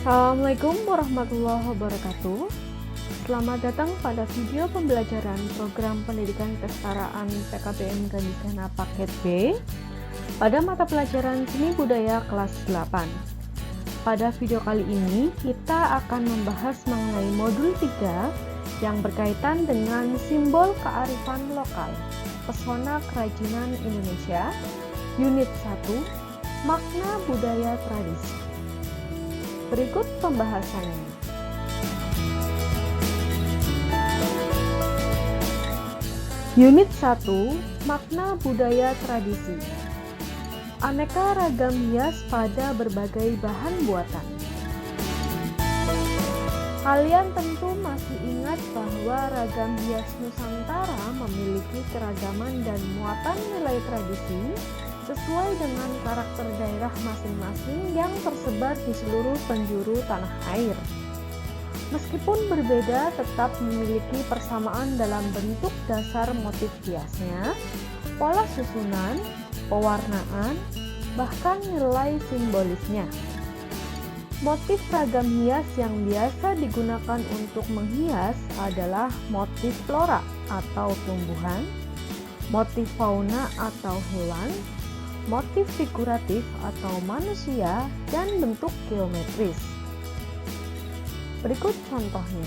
Assalamualaikum warahmatullahi wabarakatuh. Selamat datang pada video pembelajaran program pendidikan kesetaraan PKBM Gandisena Paket B pada mata pelajaran Seni Budaya kelas 8. Pada video kali ini kita akan membahas mengenai modul 3 yang berkaitan dengan simbol kearifan lokal, pesona kerajinan Indonesia, unit 1, makna budaya tradisi. Berikut pembahasannya. Unit 1, makna budaya tradisi. Aneka ragam hias pada berbagai bahan buatan. Kalian tentu masih ingat bahwa ragam hias Nusantara memiliki keragaman dan muatan nilai tradisi sesuai dengan karakter daerah masing-masing yang tersebar di seluruh penjuru tanah air. Meskipun berbeda, tetap memiliki persamaan dalam bentuk dasar motif hiasnya, pola susunan, pewarnaan, bahkan nilai simbolisnya. Motif ragam hias yang biasa digunakan untuk menghias adalah motif flora atau tumbuhan, motif fauna atau hewan, motif figuratif atau manusia, dan bentuk geometris. Berikut contohnya.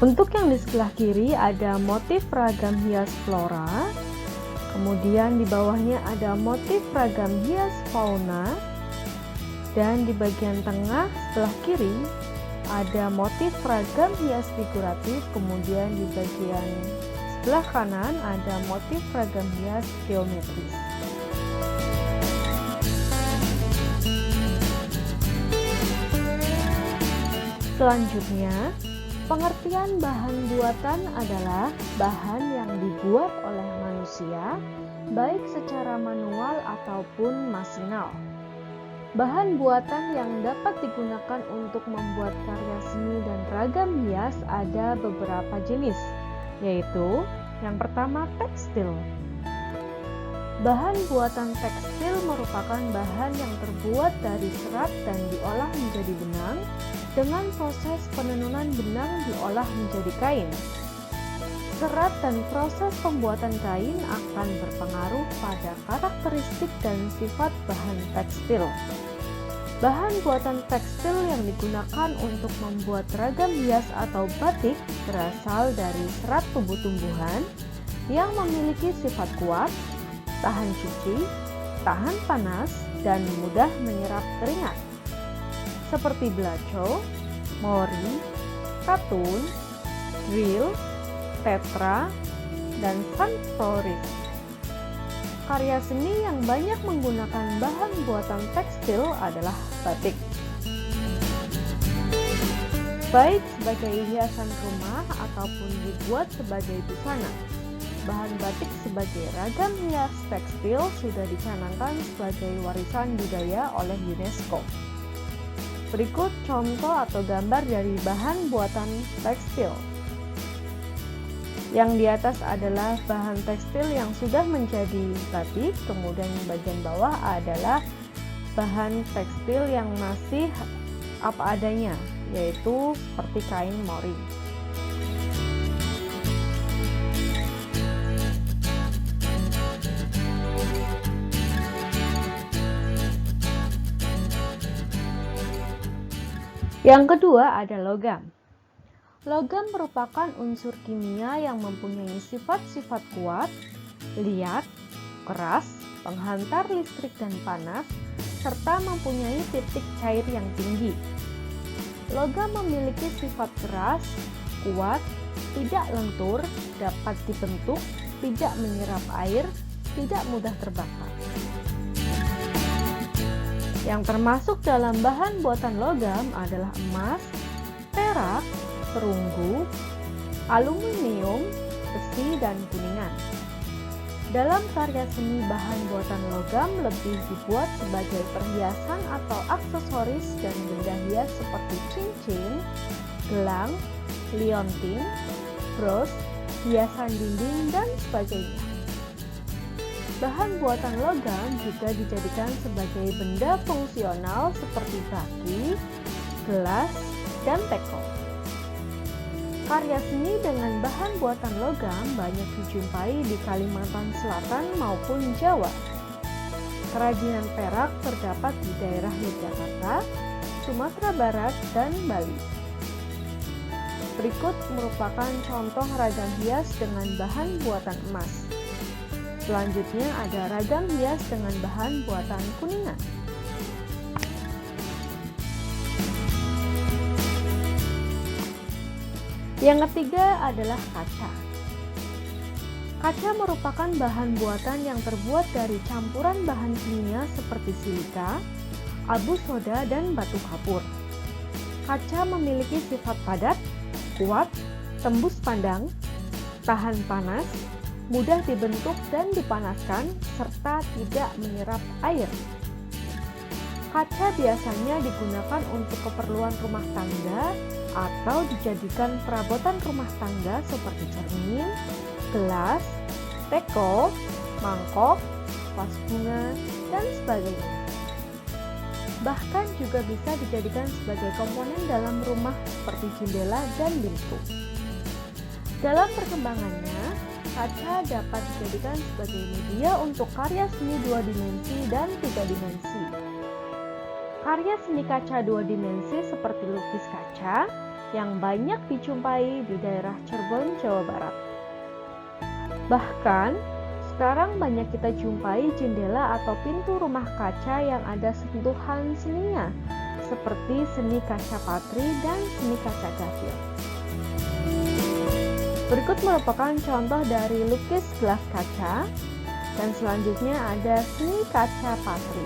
Untuk yang di sebelah kiri ada motif ragam hias flora, kemudian di bawahnya ada motif ragam hias fauna, dan di bagian tengah sebelah kiri ada motif ragam hias figuratif, kemudian di bagian sebelah kanan ada motif ragam hias geometris. Selanjutnya, pengertian bahan buatan adalah bahan yang dibuat oleh manusia, baik secara manual ataupun masinal. Bahan buatan yang dapat digunakan untuk membuat karya seni dan ragam hias ada beberapa jenis, yaitu yang pertama tekstil. Bahan buatan tekstil merupakan bahan yang terbuat dari serat dan diolah menjadi benang, dengan proses penenunan benang diolah menjadi kain. Serat dan proses pembuatan kain akan berpengaruh pada karakteristik dan sifat bahan tekstil. Bahan buatan tekstil yang digunakan untuk membuat ragam hias atau batik berasal dari serat tumbuh-tumbuhan yang memiliki sifat kuat, tahan cuci, tahan panas, dan mudah menyerap keringat, seperti belaco, mori, katun, drill, tetra, dan sanfloris. Karya seni yang banyak menggunakan bahan buatan tekstil adalah batik. Baik sebagai hiasan rumah ataupun dibuat sebagai busana, bahan batik sebagai ragam hias tekstil sudah dicanangkan sebagai warisan budaya oleh UNESCO. Berikut contoh atau gambar dari bahan buatan tekstil. Yang di atas adalah bahan tekstil yang sudah menjadi batik, kemudian bagian bawah adalah bahan tekstil yang masih apa adanya, yaitu seperti kain mori. Yang kedua ada logam. Logam merupakan unsur kimia yang mempunyai sifat-sifat kuat, liat, keras, penghantar listrik dan panas, serta mempunyai titik cair yang tinggi. Logam memiliki sifat keras, kuat, tidak lentur, dapat dibentuk, tidak menyerap air, tidak mudah terbakar. Yang termasuk dalam bahan buatan logam adalah emas, perak, perunggu, aluminium, besi, dan kuningan. Dalam karya seni, bahan buatan logam lebih dibuat sebagai perhiasan atau aksesoris dan benda hias seperti cincin, gelang, liontin, bros, hiasan dinding, dan sebagainya. Bahan buatan logam juga dijadikan sebagai benda fungsional seperti baki, gelas, dan teko. Karya seni dengan bahan buatan logam banyak dijumpai di Kalimantan Selatan maupun Jawa. Kerajinan perak terdapat di daerah Yogyakarta, Sumatera Barat, dan Bali. Berikut merupakan contoh ragam hias dengan bahan buatan emas. Selanjutnya ada ragam hias dengan bahan buatan kuningan. Yang ketiga adalah kaca. Kaca merupakan bahan buatan yang terbuat dari campuran bahan kimia seperti silika, abu soda, dan batu kapur. Kaca memiliki sifat padat, kuat, tembus pandang, tahan panas, mudah dibentuk dan dipanaskan, serta tidak menyerap air. Kaca biasanya digunakan untuk keperluan rumah tangga atau dijadikan perabotan rumah tangga seperti cermin, gelas, teko, mangkok, vas bunga, dan sebagainya. Bahkan juga bisa dijadikan sebagai komponen dalam rumah seperti jendela dan pintu. Dalam perkembangannya, kaca dapat dijadikan sebagai media untuk karya seni 2 dimensi dan 3 dimensi. Karya seni kaca 2 dimensi seperti lukis kaca yang banyak dijumpai di daerah Cirebon, Jawa Barat. Bahkan, sekarang banyak kita jumpai jendela atau pintu rumah kaca yang ada sentuhan seninya, seperti seni kaca patri dan seni kaca gafir. Berikut merupakan contoh dari lukis gelas kaca, dan selanjutnya ada seni kaca patri.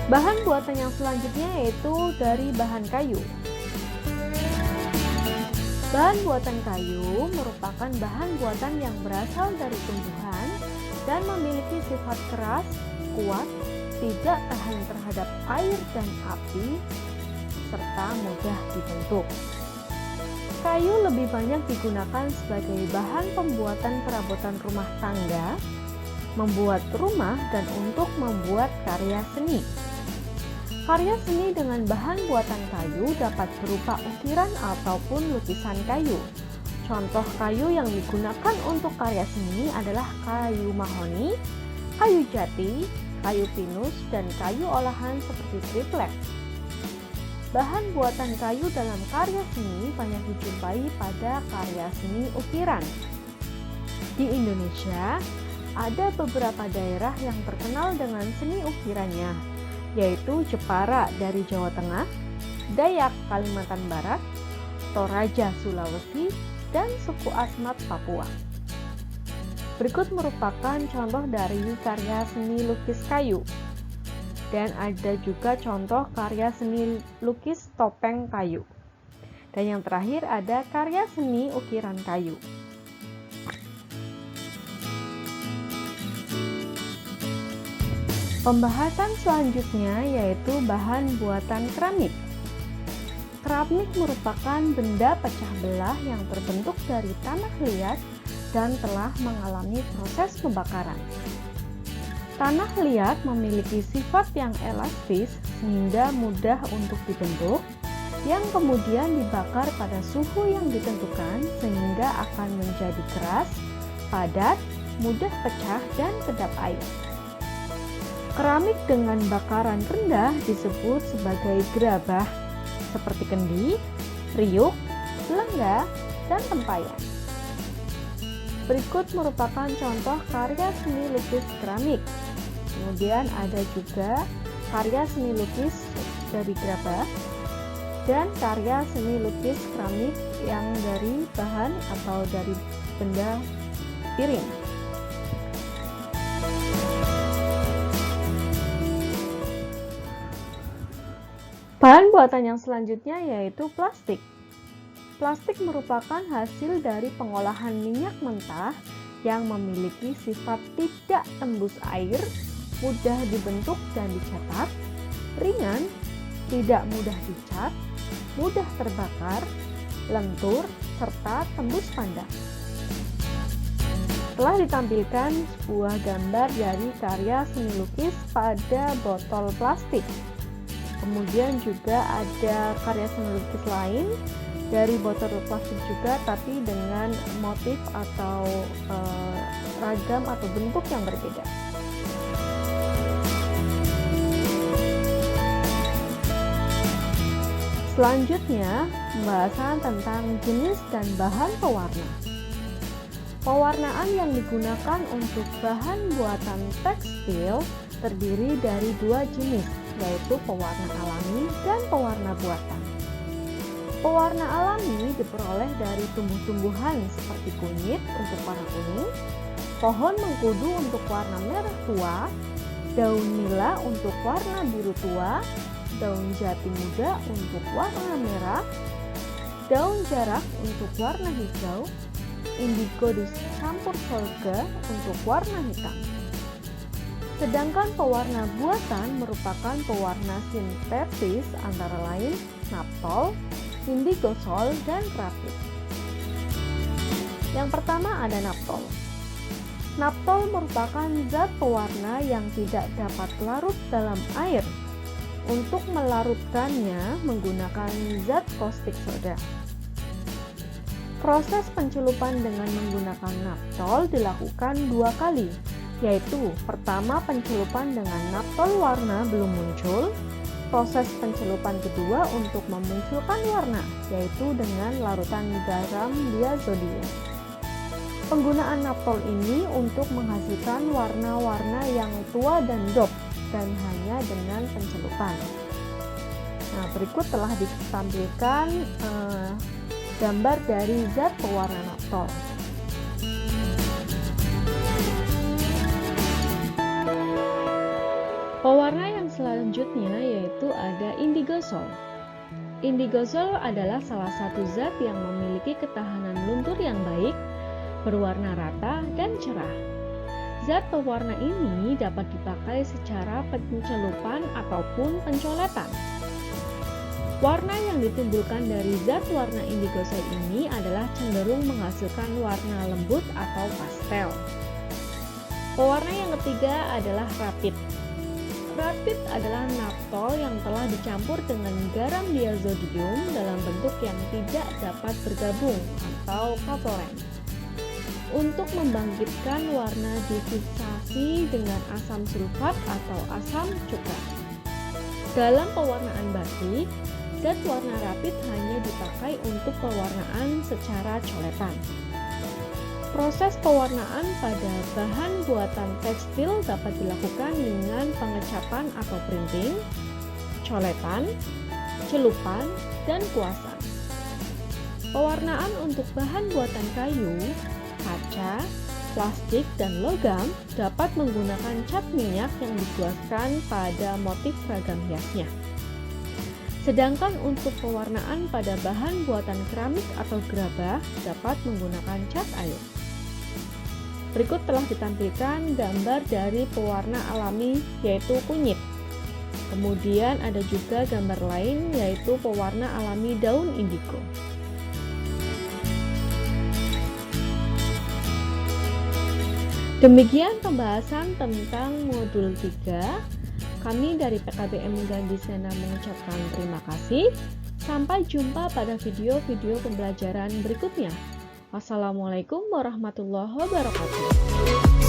Bahan buatan yang selanjutnya yaitu dari bahan kayu. Bahan buatan kayu merupakan bahan buatan yang berasal dari tumbuhan dan memiliki sifat keras, kuat, tidak tahan terhadap air dan api, serta mudah dibentuk. Kayu lebih banyak digunakan sebagai bahan pembuatan perabotan rumah tangga, membuat rumah, dan untuk membuat karya seni. Karya seni dengan bahan buatan kayu dapat berupa ukiran ataupun lukisan kayu. Contoh kayu yang digunakan untuk karya seni adalah kayu mahoni, kayu jati, kayu pinus, dan kayu olahan seperti triplek. Bahan buatan kayu dalam karya seni banyak dijumpai pada karya seni ukiran. Di Indonesia, ada beberapa daerah yang terkenal dengan seni ukirannya, yaitu Jepara dari Jawa Tengah, Dayak Kalimantan Barat, Toraja Sulawesi, dan suku Asmat Papua. Berikut merupakan contoh dari karya seni lukis kayu. Dan ada juga contoh karya seni lukis topeng kayu. Dan yang terakhir ada karya seni ukiran kayu. Pembahasan selanjutnya yaitu bahan buatan keramik. Keramik merupakan benda pecah belah yang terbentuk dari tanah liat dan telah mengalami proses pembakaran. Tanah liat memiliki sifat yang elastis sehingga mudah untuk dibentuk, yang kemudian dibakar pada suhu yang ditentukan sehingga akan menjadi keras, padat, mudah pecah, dan kedap air. Keramik dengan bakaran rendah disebut sebagai gerabah, seperti kendi, riuk, selangga, dan tempayan. Berikut merupakan contoh karya seni lukis keramik. Kemudian ada juga karya seni lukis dari gerabah dan karya seni lukis keramik yang dari bahan atau dari benda piring. Bahan buatan yang selanjutnya yaitu plastik. Plastik merupakan hasil dari pengolahan minyak mentah yang memiliki sifat tidak tembus air, mudah dibentuk dan dicetak, ringan, tidak mudah dicat, mudah terbakar, lentur, serta tembus pandang. Telah ditampilkan sebuah gambar dari karya seni lukis pada botol plastik. Kemudian juga ada karya seni lukis lain dari botol plastik juga, tapi dengan motif atau ragam atau bentuk yang berbeda. Selanjutnya, pembahasan tentang jenis dan bahan pewarna. Pewarnaan yang digunakan untuk bahan buatan tekstil terdiri dari dua jenis, yaitu pewarna alami dan pewarna buatan. Pewarna alami diperoleh dari tumbuh-tumbuhan seperti kunyit untuk warna kuning, pohon mengkudu untuk warna merah tua, daun nila untuk warna biru tua, daun jati muda untuk warna merah, daun jarak untuk warna hijau, indigo dicampur sorga untuk warna hitam. Sedangkan pewarna buatan merupakan pewarna sintetis antara lain naptol, indigosol, dan grafit. Yang pertama ada naptol. Naptol merupakan zat pewarna yang tidak dapat larut dalam air. Untuk melarutkannya menggunakan zat caustic soda. Proses pencelupan dengan menggunakan naptol dilakukan dua kali, yaitu pertama pencelupan dengan naptol warna belum muncul, proses pencelupan kedua untuk memunculkan warna, yaitu dengan larutan garam diazodium. Penggunaan naptol ini untuk menghasilkan warna-warna yang tua dan dop, dan hanya dengan pencelupan. Nah, berikut telah ditampilkan gambar dari zat pewarna naptol. Pewarna yang selanjutnya yaitu ada indigosol. Indigosol adalah salah satu zat yang memiliki ketahanan luntur yang baik, berwarna rata dan cerah. Zat pewarna ini dapat dipakai secara pencelupan ataupun pencoletan. Warna yang ditimbulkan dari zat warna indigosol ini adalah cenderung menghasilkan warna lembut atau pastel. Pewarna yang ketiga adalah rapid. Rapid adalah naptol yang telah dicampur dengan garam diazodium dalam bentuk yang tidak dapat bergabung atau katoren. Untuk membangkitkan warna difiksasi dengan asam sulfat atau asam cuka. Dalam pewarnaan batik, zat warna rapid hanya dipakai untuk pewarnaan secara coletan. Proses pewarnaan pada bahan buatan tekstil dapat dilakukan dengan pengecapan atau printing, coletan, celupan, dan kuasan. Pewarnaan untuk bahan buatan kayu, kaca, plastik, dan logam dapat menggunakan cat minyak yang dikuaskan pada motif ragam hiasnya. Sedangkan untuk pewarnaan pada bahan buatan keramik atau gerabah dapat menggunakan cat air. Berikut telah ditampilkan gambar dari pewarna alami yaitu kunyit. Kemudian ada juga gambar lain yaitu pewarna alami daun indigo. Demikian pembahasan tentang modul 3. Kami dari PKBM Gandhisena mengucapkan terima kasih. Sampai jumpa pada video-video pembelajaran berikutnya. Wassalamualaikum warahmatullahi wabarakatuh.